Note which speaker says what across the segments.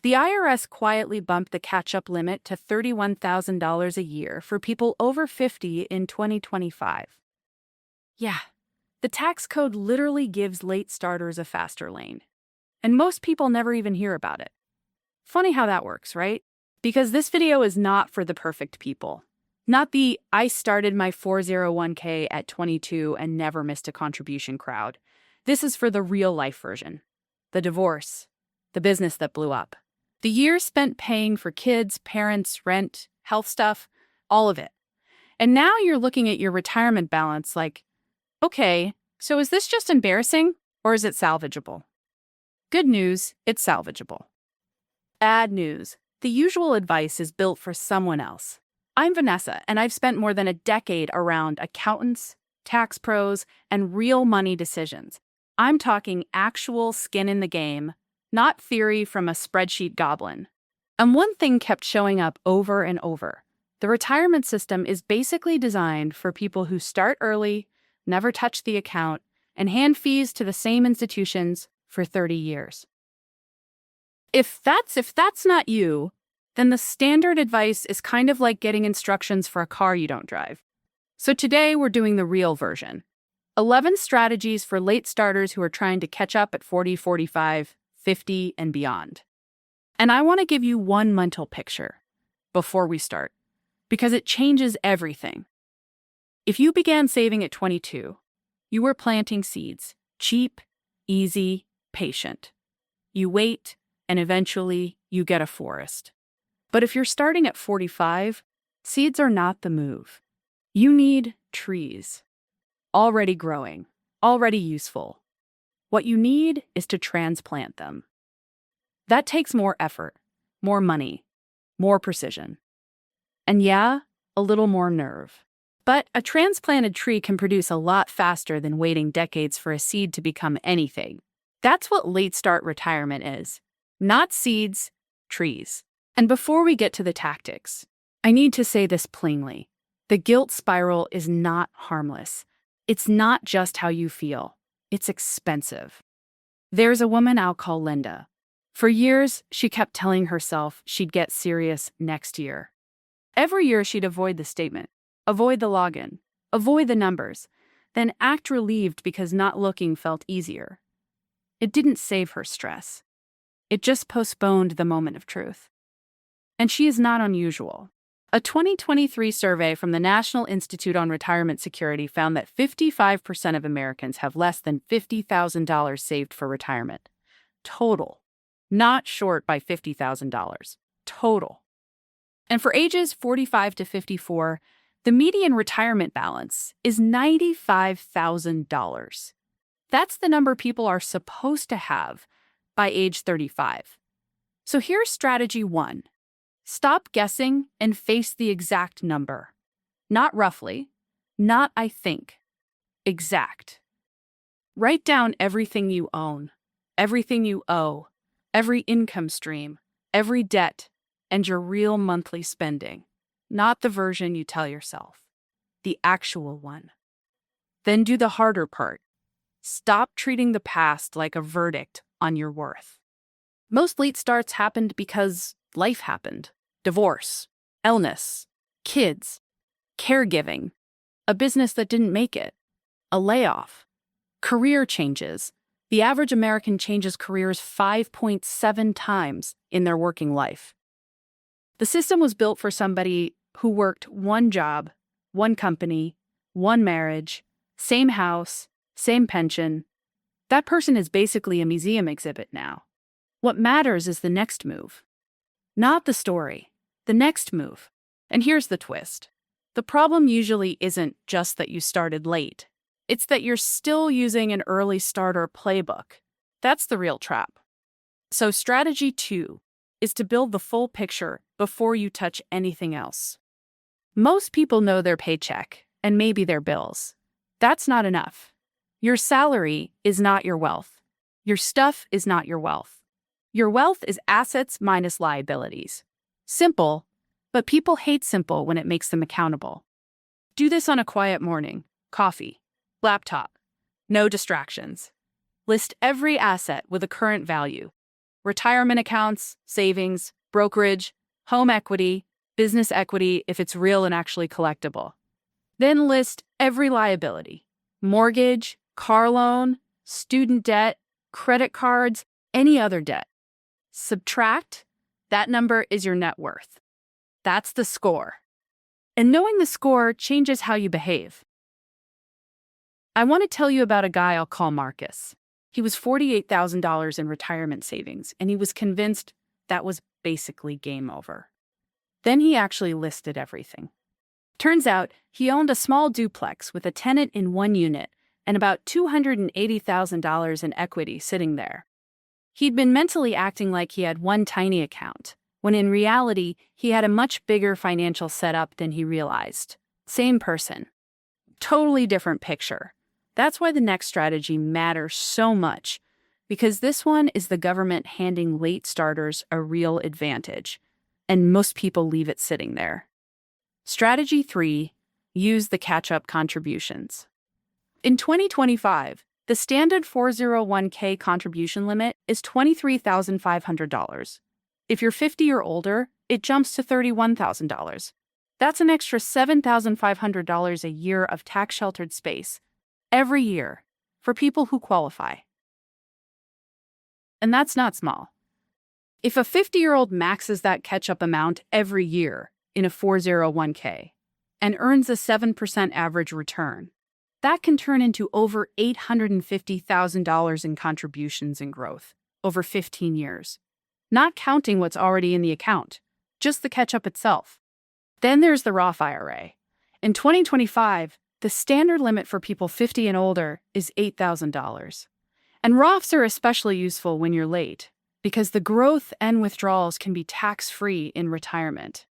Speaker 1: The IRS quietly bumped the catch-up limit to $31,000 a year for people over 50 in 2025. Yeah, the tax code literally gives late starters a faster lane. And most people never even hear about it. Funny how that works, right? Because this video is not for the perfect people. Not the I started my 401k at 22 and never missed a contribution crowd. This is for the real life version. The divorce. The business that blew up. The years spent paying for kids, parents, rent, health stuff, all of it. And now you're looking at your retirement balance like, okay, so is this just embarrassing or is it salvageable? Good news, it's salvageable. Bad news, the usual advice is built for someone else. I'm Vanessa, and I've spent more than a decade around accountants, tax pros, and real money decisions. I'm talking actual skin in the game, not theory from a spreadsheet goblin. And one thing kept showing up over and over. The retirement system is basically designed for people who start early, never touch the account, and hand fees to the same institutions for 30 years. If that's not you, then the standard advice is kind of like getting instructions for a car you don't drive. So today we're doing the real version. 11 strategies for late starters who are trying to catch up at 40, 45, 50, and beyond. And I want to give you one mental picture before we start, because it changes everything. If you began saving at 22, you were planting seeds, cheap, easy, patient. You wait, and eventually you get a forest. But if you're starting at 45, seeds are not the move. You need trees. Already growing, already useful. What you need is to transplant them. That takes more effort, more money, more precision. And yeah, a little more nerve. But a transplanted tree can produce a lot faster than waiting decades for a seed to become anything. That's what late start retirement is. Not seeds, trees. And before we get to the tactics, I need to say this plainly. The guilt spiral is not harmless. It's not just how you feel. It's expensive. There's a woman I'll call Linda. For years, she kept telling herself she'd get serious next year. Every year she'd avoid the statement, avoid the login, avoid the numbers, then act relieved because not looking felt easier. It didn't save her stress. It just postponed the moment of truth. And she is not unusual. A 2023 survey from the National Institute on Retirement Security found that 55% of Americans have less than $50,000 saved for retirement. Total. Not short by $50,000. Total. And for ages 45 to 54, the median retirement balance is $95,000. That's the number people are supposed to have by age 35. So here's strategy 1. Stop guessing and face the exact number. Not roughly, not I think. Exact. Write down everything you own, everything you owe, every income stream, every debt, and your real monthly spending. Not the version you tell yourself, the actual one. Then do the harder part. Stop treating the past like a verdict on your worth. Most late starts happened because life happened. Divorce, illness, kids, caregiving, a business that didn't make it, a layoff, career changes. The average American changes careers 5.7 times in their working life. The system was built for somebody who worked one job, one company, one marriage, same house, same pension. That person is basically a museum exhibit now. What matters is the next move. Not the story, the next move. And here's the twist. The problem usually isn't just that you started late. It's that you're still using an early starter playbook. That's the real trap. So strategy 2 is to build the full picture before you touch anything else. Most people know their paycheck and maybe their bills. That's not enough. Your salary is not your wealth. Your stuff is not your wealth. Your wealth is assets minus liabilities. Simple, but people hate simple when it makes them accountable. Do this on a quiet morning. Coffee, laptop, no distractions. List every asset with a current value. retirement accounts, savings, brokerage, home equity, business equity if it's real and actually collectible. Then list every liability: mortgage, car loan, student debt, credit cards, any other debt. Subtract, that number is your net worth. That's the score. And knowing the score changes how you behave. I want to tell you about a guy I'll call Marcus. He was $48,000 in retirement savings, and he was convinced that was basically game over. Then he actually listed everything. Turns out he owned a small duplex with a tenant in one unit and about $280,000 in equity sitting there. He'd been mentally acting like he had one tiny account, when in reality, he had a much bigger financial setup than he realized. Same person. Totally different picture. That's why the next strategy matters so much, because this one is the government handing late starters a real advantage, and most people leave it sitting there. Strategy 3, use the catch-up contributions. In 2025, the standard 401k contribution limit is $23,500. If you're 50 or older, it jumps to $31,000. That's an extra $7,500 a year of tax-sheltered space every year for people who qualify. And that's not small. If a 50-year-old maxes that catch-up amount every year in a 401k and earns a 7% average return, that can turn into over $850,000 in contributions and growth over 15 years, not counting what's already in the account, just the catch-up itself. Then there's the Roth IRA. In 2025, the standard limit for people 50 and older is $8,000. And Roths are especially useful when you're late, because the growth and withdrawals can be tax-free in retirement.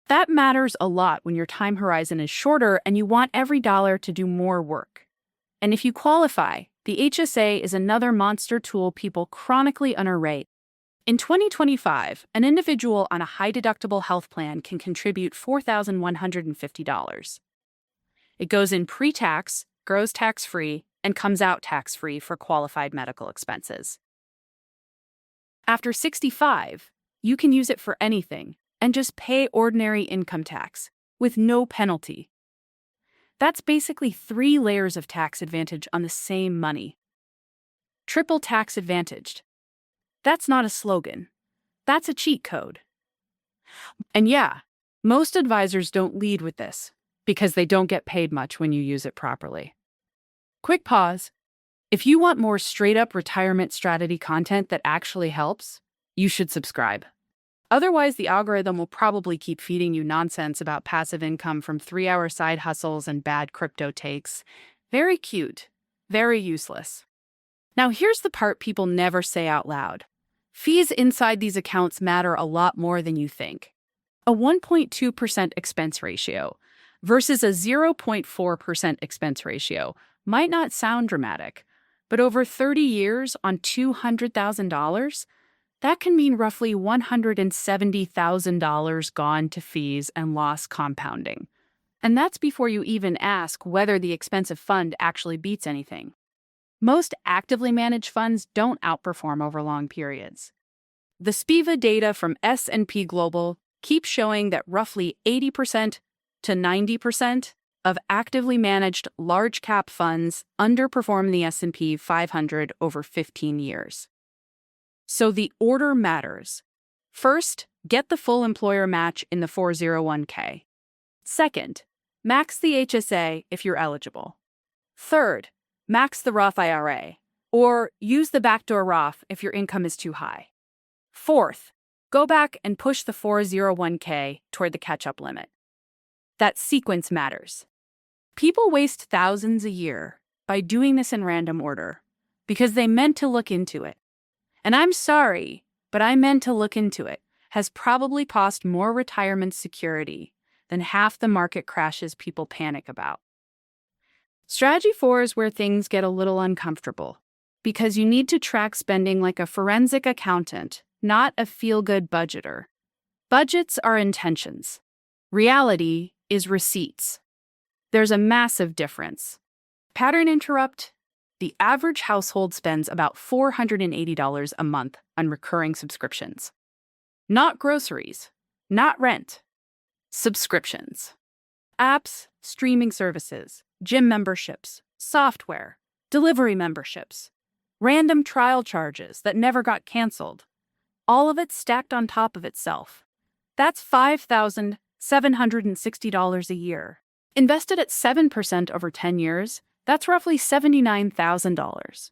Speaker 1: That matters a lot when your time horizon is shorter and you want every dollar to do more work. And if you qualify, the HSA is another monster tool people chronically underrate. In 2025, an individual on a high-deductible health plan can contribute $4,150. It goes in pre-tax, grows tax-free, and comes out tax-free for qualified medical expenses. After 65, you can use it for anything and just pay ordinary income tax with no penalty. That's basically 3 layers of tax advantage on the same money. Triple tax advantaged. That's not a slogan. That's a cheat code. And yeah, most advisors don't lead with this because they don't get paid much when you use it properly. Quick pause. If you want more straight-up retirement strategy content that actually helps, you should subscribe. Otherwise, the algorithm will probably keep feeding you nonsense about passive income from 3-hour side hustles and bad crypto takes. Very cute, very useless. Now here's the part people never say out loud. Fees inside these accounts matter a lot more than you think. A 1.2% expense ratio versus a 0.4% expense ratio might not sound dramatic, but over 30 years on $200,000, that can mean roughly $170,000 gone to fees and loss compounding. And that's before you even ask whether the expensive fund actually beats anything. Most actively managed funds don't outperform over long periods. The SPIVA data from S&P Global keeps showing that roughly 80% to 90% of actively managed large-cap funds underperform the S&P 500 over 15 years. So the order matters. First, get the full employer match in the 401k. Second, max the HSA if you're eligible. Third, max the Roth IRA, or use the backdoor Roth if your income is too high. Fourth, go back and push the 401k toward the catch-up limit. That sequence matters. People waste thousands a year by doing this in random order because they meant to look into it. And I'm sorry, but I meant to look into it has probably cost more retirement security than half the market crashes people panic about. Strategy 4 is where things get a little uncomfortable because you need to track spending like a forensic accountant, not a feel-good budgeter. Budgets are intentions. Reality is receipts. There's a massive difference. Pattern interrupt? The average household spends about $480 a month on recurring subscriptions. Not groceries, not rent, subscriptions. Apps, streaming services, gym memberships, software, delivery memberships, random trial charges that never got canceled. All of it stacked on top of itself. That's $5,760 a year. Invested at 7% over 10 years, that's roughly $79,000.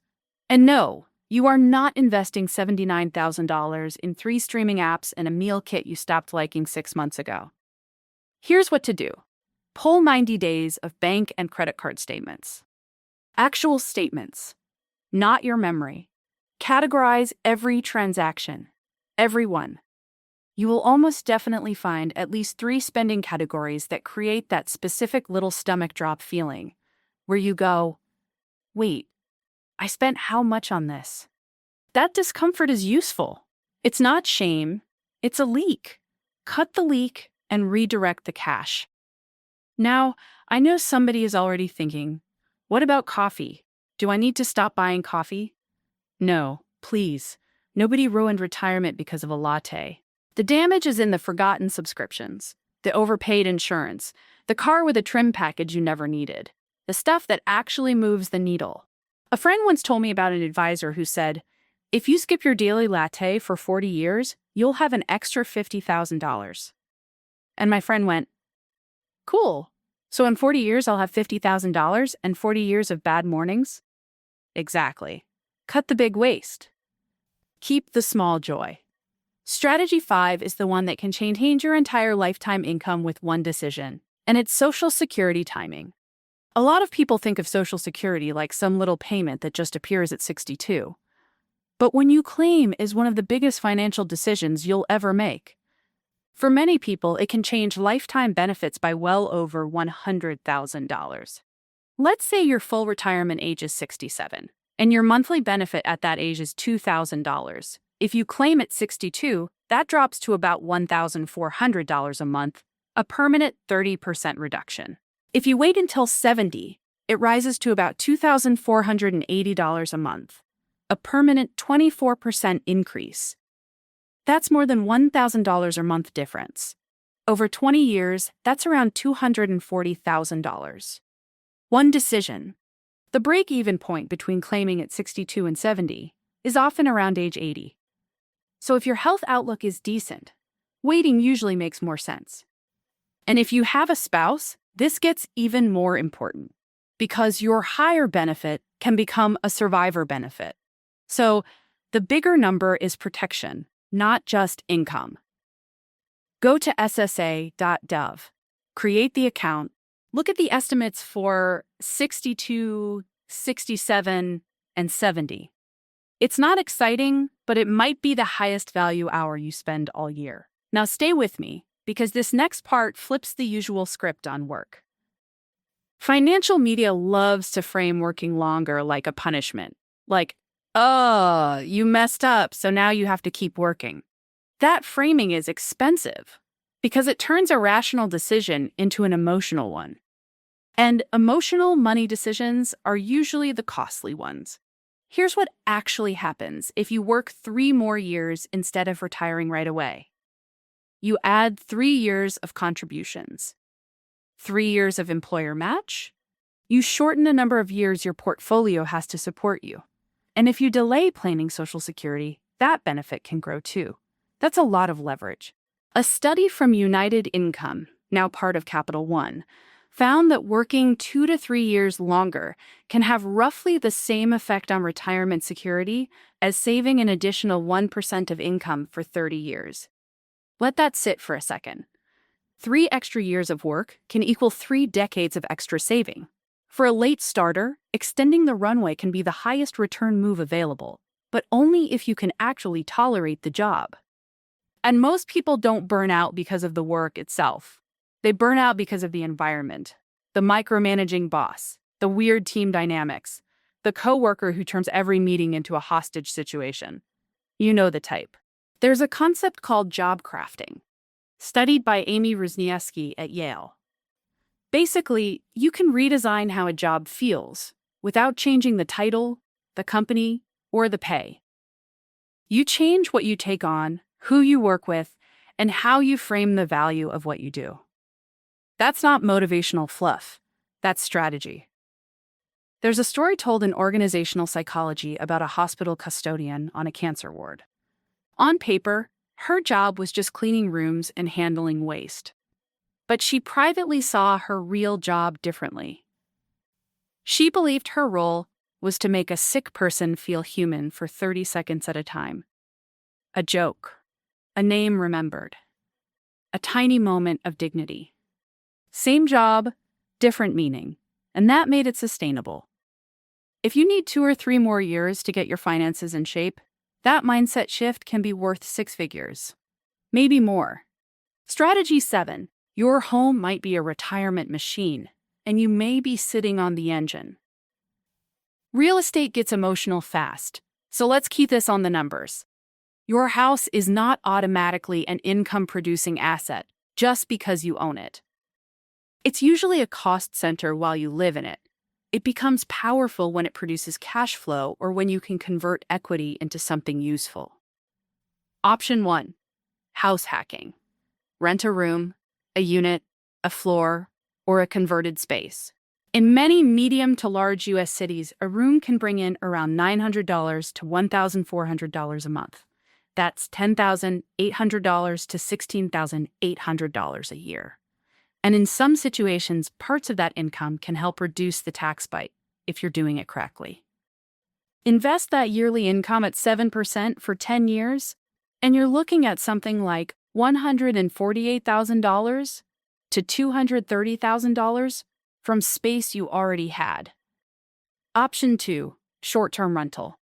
Speaker 1: And no, you are not investing $79,000 in 3 streaming apps and a meal kit you stopped liking 6 months ago. Here's what to do. Pull 90 days of bank and credit card statements. Actual statements, not your memory. Categorize every transaction. Every one. You will almost definitely find at least 3 spending categories that create that specific little stomach drop feeling, where you go, wait, I spent how much on this? That discomfort is useful. It's not shame, it's a leak. Cut the leak and redirect the cash. Now, I know somebody is already thinking, what about coffee? Do I need to stop buying coffee? No, please. Nobody ruined retirement because of a latte. The damage is in the forgotten subscriptions, the overpaid insurance, the car with a trim package you never needed, the stuff that actually moves the needle. A friend once told me about an advisor who said, if you skip your daily latte for 40 years, you'll have an extra $50,000. And my friend went, cool. So in 40 years, I'll have $50,000 and 40 years of bad mornings? Exactly. Cut the big waste. Keep the small joy. Strategy 5 is the one that can change your entire lifetime income with one decision, and it's Social Security timing. A lot of people think of Social Security like some little payment that just appears at 62. But when you claim is one of the biggest financial decisions you'll ever make. For many people, it can change lifetime benefits by well over $100,000. Let's say your full retirement age is 67, and your monthly benefit at that age is $2,000. If you claim at 62, that drops to about $1,400 a month, a permanent 30% reduction. If you wait until 70, it rises to about $2,480 a month, a permanent 24% increase. That's more than $1,000 a month difference. Over 20 years, that's around $240,000. One decision. The break-even point between claiming at 62 and 70 is often around age 80. So if your health outlook is decent, waiting usually makes more sense. And if you have a spouse, this gets even more important, because your higher benefit can become a survivor benefit. So the bigger number is protection, not just income. Go to ssa.gov, create the account, look at the estimates for 62, 67, and 70. It's not exciting, but it might be the highest value hour you spend all year. Now stay with me, because this next part flips the usual script on work. Financial media loves to frame working longer like a punishment. Like, oh, you messed up, so now you have to keep working. That framing is expensive because it turns a rational decision into an emotional one. And emotional money decisions are usually the costly ones. Here's what actually happens if you work 3 more years instead of retiring right away. You add 3 years of contributions, 3 years of employer match. You shorten the number of years your portfolio has to support you. And if you delay claiming Social Security, that benefit can grow too. That's a lot of leverage. A study from United Income, now part of Capital One, found that working 2 to 3 years longer can have roughly the same effect on retirement security as saving an additional 1% of income for 30 years. Let that sit for a second. 3 extra years of work can equal 3 decades of extra saving. For a late starter, extending the runway can be the highest return move available, but only if you can actually tolerate the job. And most people don't burn out because of the work itself. They burn out because of the environment, the micromanaging boss, the weird team dynamics, the coworker who turns every meeting into a hostage situation. You know the type. There's a concept called job crafting, studied by Amy Rusniewski at Yale. Basically, you can redesign how a job feels without changing the title, the company, or the pay. You change what you take on, who you work with, and how you frame the value of what you do. That's not motivational fluff. That's strategy. There's a story told in organizational psychology about a hospital custodian on a cancer ward. On paper, her job was just cleaning rooms and handling waste. But she privately saw her real job differently. She believed her role was to make a sick person feel human for 30 seconds at a time. A joke, a name remembered, a tiny moment of dignity. Same job, different meaning, and that made it sustainable. If you need 2 or 3 more years to get your finances in shape, that mindset shift can be worth 6 figures. Maybe more. Strategy 7. Your home might be a retirement machine, and you may be sitting on the engine. Real estate gets emotional fast, so let's keep this on the numbers. Your house is not automatically an income-producing asset just because you own it. It's usually a cost center while you live in it. It becomes powerful when it produces cash flow or when you can convert equity into something useful. Option 1. House hacking. Rent a room, a unit, a floor, or a converted space. In many medium to large U.S. cities, a room can bring in around $900 to $1,400 a month. That's $10,800 to $16,800 a year. And in some situations, parts of that income can help reduce the tax bite if you're doing it correctly. Invest that yearly income at 7% for 10 years, and you're looking at something like $148,000 to $230,000 from space you already had. Option 2. Short-term rental.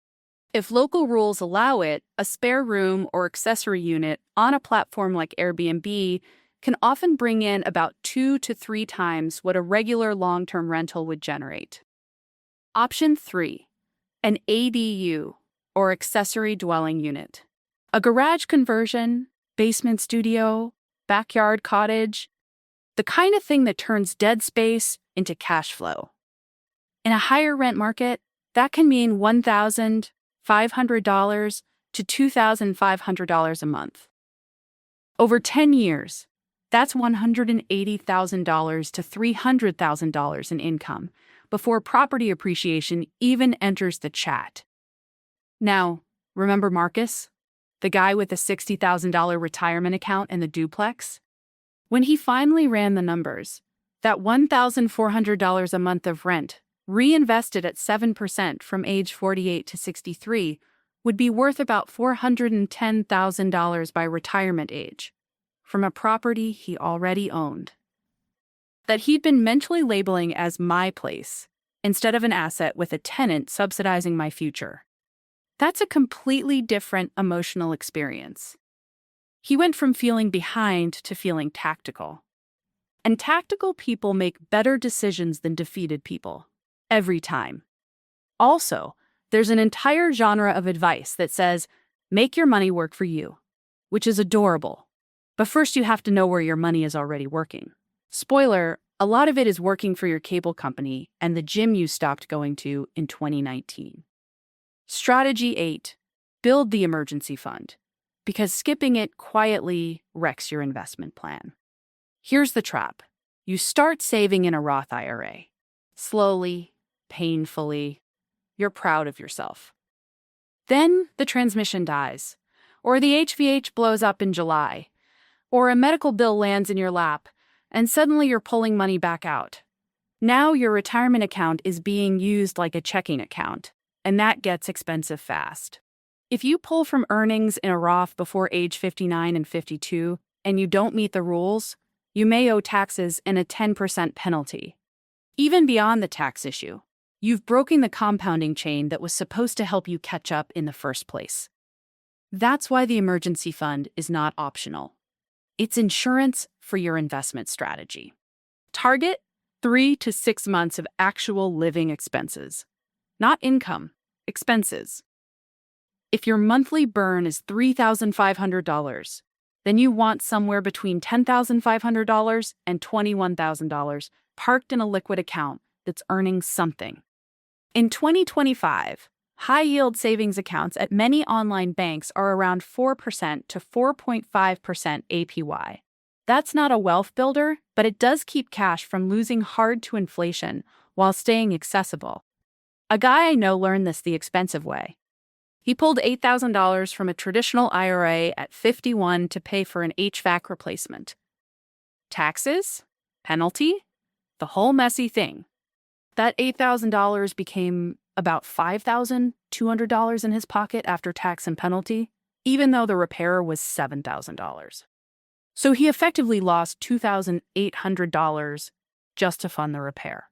Speaker 1: If local rules allow it, a spare room or accessory unit on a platform like Airbnb can often bring in about 2 to 3 times what a regular long-term rental would generate. Option 3. An ADU, or accessory dwelling unit. A garage conversion, basement studio, backyard cottage, the kind of thing that turns dead space into cash flow. In a higher rent market, that can mean $1,500 to $2,500 a month. Over 10 years, that's $180,000 to $300,000 in income before property appreciation even enters the chat. Now, remember Marcus, the guy with the $60,000 retirement account and the duplex? When he finally ran the numbers, that $1,400 a month of rent, reinvested at 7% from age 48 to 63, would be worth about $410,000 by retirement age, from a property he already owned, that he'd been mentally labeling as my place, instead of an asset with a tenant subsidizing my future. That's a completely different emotional experience. He went from feeling behind to feeling tactical. And tactical people make better decisions than defeated people, every time. Also, there's an entire genre of advice that says, make your money work for you, which is adorable. But first you have to know where your money is already working. Spoiler, a lot of it is working for your cable company and the gym you stopped going to in 2019. Strategy 8. Build the emergency fund, because skipping it quietly wrecks your investment plan. Here's the trap. You start saving in a Roth IRA. Slowly, painfully, you're proud of yourself. Then the transmission dies, or the HVH blows up in July, or a medical bill lands in your lap, and suddenly you're pulling money back out. Now your retirement account is being used like a checking account, and that gets expensive fast. If you pull from earnings in a Roth before age 59 and 52, and you don't meet the rules, you may owe taxes and a 10% penalty. Even beyond the tax issue, you've broken the compounding chain that was supposed to help you catch up in the first place. That's why the emergency fund is not optional. It's insurance for your investment strategy. Target 3 to 6 months of actual living expenses, not income, expenses. If your monthly burn is $3,500, then you want somewhere between $10,500 and $21,000 parked in a liquid account that's earning something. In 2025, high-yield savings accounts at many online banks are around 4% to 4.5% APY. That's not a wealth builder, but it does keep cash from losing hard to inflation while staying accessible. A guy I know learned this the expensive way. He pulled $8,000 from a traditional IRA at 51 to pay for an HVAC replacement. Taxes? Penalty? The whole messy thing. That $8,000 became about $5,200 in his pocket after tax and penalty, even though the repair was $7,000. So he effectively lost $2,800 just to fund the repair.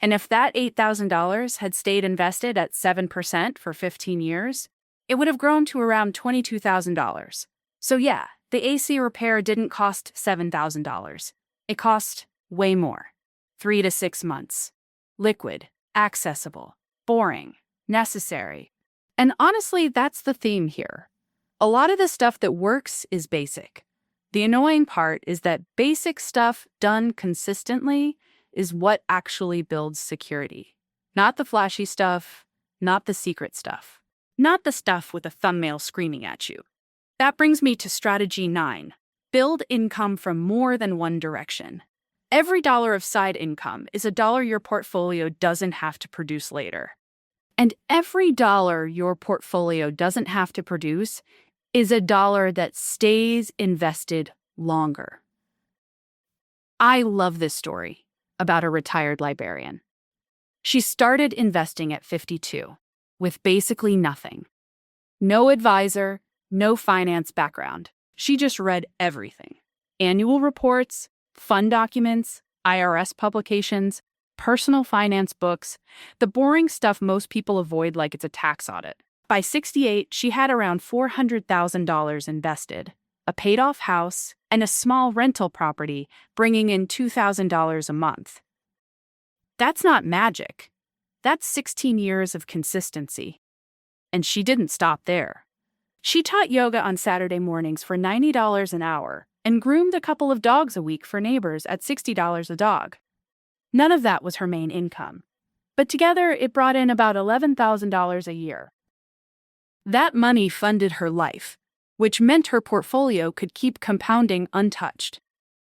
Speaker 1: And if that $8,000 had stayed invested at 7% for 15 years, it would have grown to around $22,000. So yeah, the AC repair didn't cost $7,000. It cost way more. 3 to 6 months. Liquid, accessible, boring, necessary. And honestly, that's the theme here. A lot of the stuff that works is basic. The annoying part is that basic stuff done consistently is what actually builds security. Not the flashy stuff, not the secret stuff, not the stuff with a thumbnail screaming at you. That brings me to strategy 9. Build income from more than one direction. Every dollar of side income is a dollar your portfolio doesn't have to produce later. And every dollar your portfolio doesn't have to produce is a dollar that stays invested longer. I love this story about a retired librarian. She started investing at 52, with basically nothing. No advisor, no finance background. She just read everything. Annual reports, fund documents, IRS publications, personal finance books, the boring stuff most people avoid like it's a tax audit. By 68, she had around $400,000 invested, a paid-off house, and a small rental property bringing in $2,000 a month. That's not magic. That's 16 years of consistency. And she didn't stop there. She taught yoga on Saturday mornings for $90 an hour and groomed a couple of dogs a week for neighbors at $60 a dog. None of that was her main income, but together it brought in about $11,000 a year. That money funded her life, which meant her portfolio could keep compounding untouched.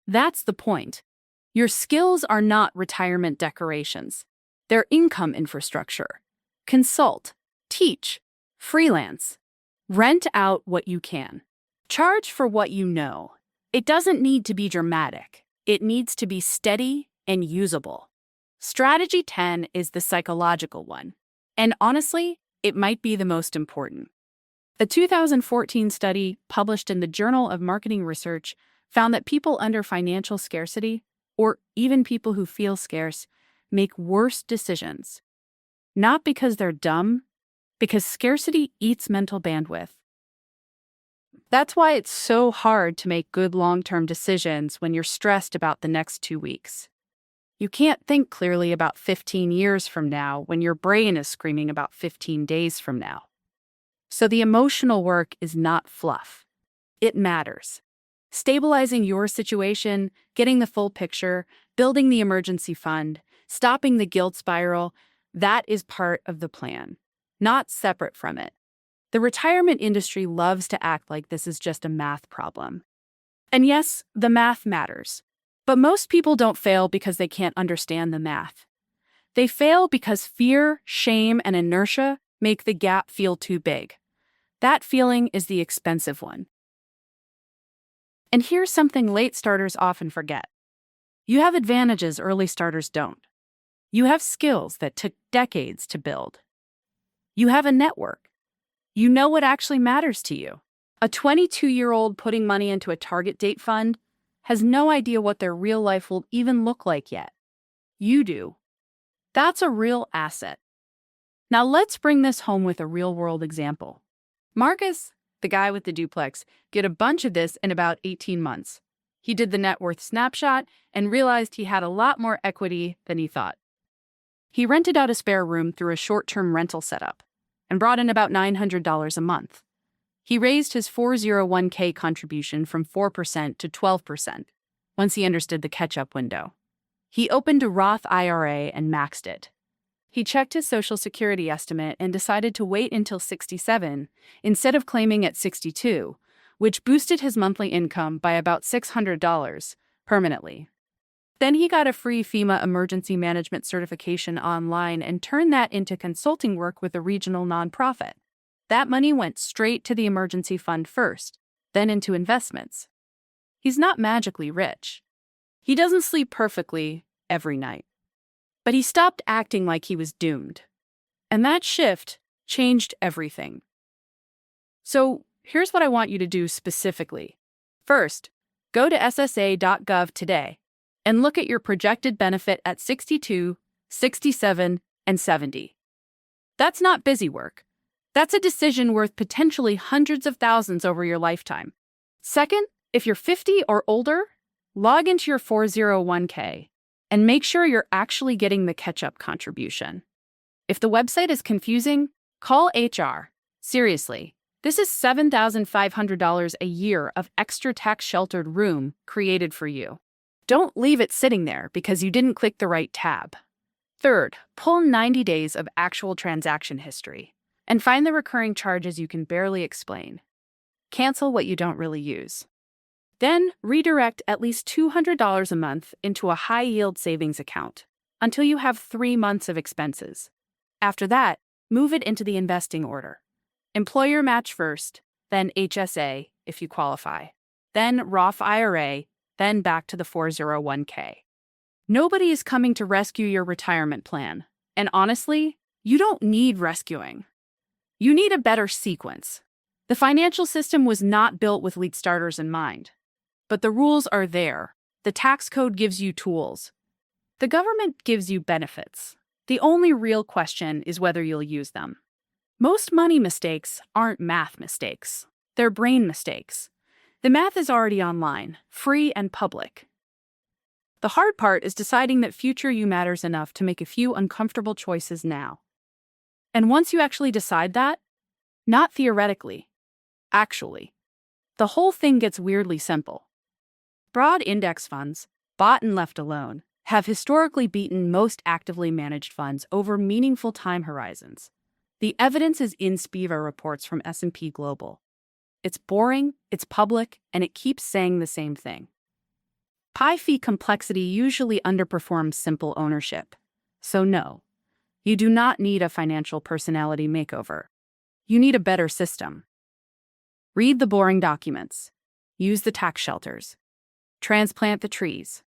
Speaker 1: That's the point. Your skills are not retirement decorations. They're income infrastructure. Consult, teach, freelance. Rent out what you can. Charge for what you know. It doesn't need to be dramatic. It needs to be steady and usable. Strategy 10 is the psychological one. And honestly, it might be the most important. A 2014 study published in the Journal of Marketing Research found that people under financial scarcity, or even people who feel scarce, make worse decisions. Not because they're dumb, because scarcity eats mental bandwidth. That's why it's so hard to make good long-term decisions when you're stressed about the next 2 weeks. You can't think clearly about 15 years from now when your brain is screaming about 15 days from now. So the emotional work is not fluff. It matters. Stabilizing your situation, getting the full picture, building the emergency fund, stopping the guilt spiral, that is part of the plan, not separate from it. The retirement industry loves to act like this is just a math problem. And yes, the math matters. But most people don't fail because they can't understand the math. They fail because fear, shame, and inertia make the gap feel too big. That feeling is the expensive one. And here's something late starters often forget. You have advantages early starters don't. You have skills that took decades to build. You have a network. You know what actually matters to you. A 22-year-old putting money into a target date fund has no idea what their real life will even look like yet. You do. That's a real asset. Now let's bring this home with a real-world example. Marcus, the guy with the duplex, did a bunch of this in about 18 months. He did the net worth snapshot and realized he had a lot more equity than he thought. He rented out a spare room through a short-term rental setup and brought in about $900 a month. He raised his 401k contribution from 4% to 12% once he understood the catch-up window. He opened a Roth IRA and maxed it. He checked his Social Security estimate and decided to wait until 67 instead of claiming at 62, which boosted his monthly income by about $600 permanently. Then he got a free FEMA emergency management certification online and turned that into consulting work with a regional nonprofit. That money went straight to the emergency fund first, then into investments. He's not magically rich. He doesn't sleep perfectly every night. But he stopped acting like he was doomed. And that shift changed everything. So here's what I want you to do specifically. First, go to ssa.gov today and look at your projected benefit at 62, 67, and 70. That's not busy work. That's a decision worth potentially hundreds of thousands over your lifetime. Second, if you're 50 or older, log into your 401k and make sure you're actually getting the catch-up contribution. If the website is confusing, call HR. Seriously, this is $7,500 a year of extra tax-sheltered room created for you. Don't leave it sitting there because you didn't click the right tab. Third, pull 90 days of actual transaction history and find the recurring charges you can barely explain. Cancel what you don't really use. Then redirect at least $200 a month into a high-yield savings account until you have 3 months of expenses. After that, move it into the investing order. Employer match first, then HSA if you qualify, then Roth IRA, then back to the 401k. Nobody is coming to rescue your retirement plan, and honestly, you don't need rescuing. You need a better sequence. The financial system was not built with lead starters in mind. But the rules are there. The tax code gives you tools. The government gives you benefits. The only real question is whether you'll use them. Most money mistakes aren't math mistakes. They're brain mistakes. The math is already online, free and public. The hard part is deciding that future you matters enough to make a few uncomfortable choices now. And once you actually decide that, not theoretically, actually, the whole thing gets weirdly simple. Broad index funds, bought and left alone, have historically beaten most actively managed funds over meaningful time horizons. The evidence is in SPIVA reports from S&P Global. It's boring, it's public, and it keeps saying the same thing. Pie fee complexity usually underperforms simple ownership. So no, you do not need a financial personality makeover. You need a better system. Read the boring documents. Use the tax shelters. Transplant the trees.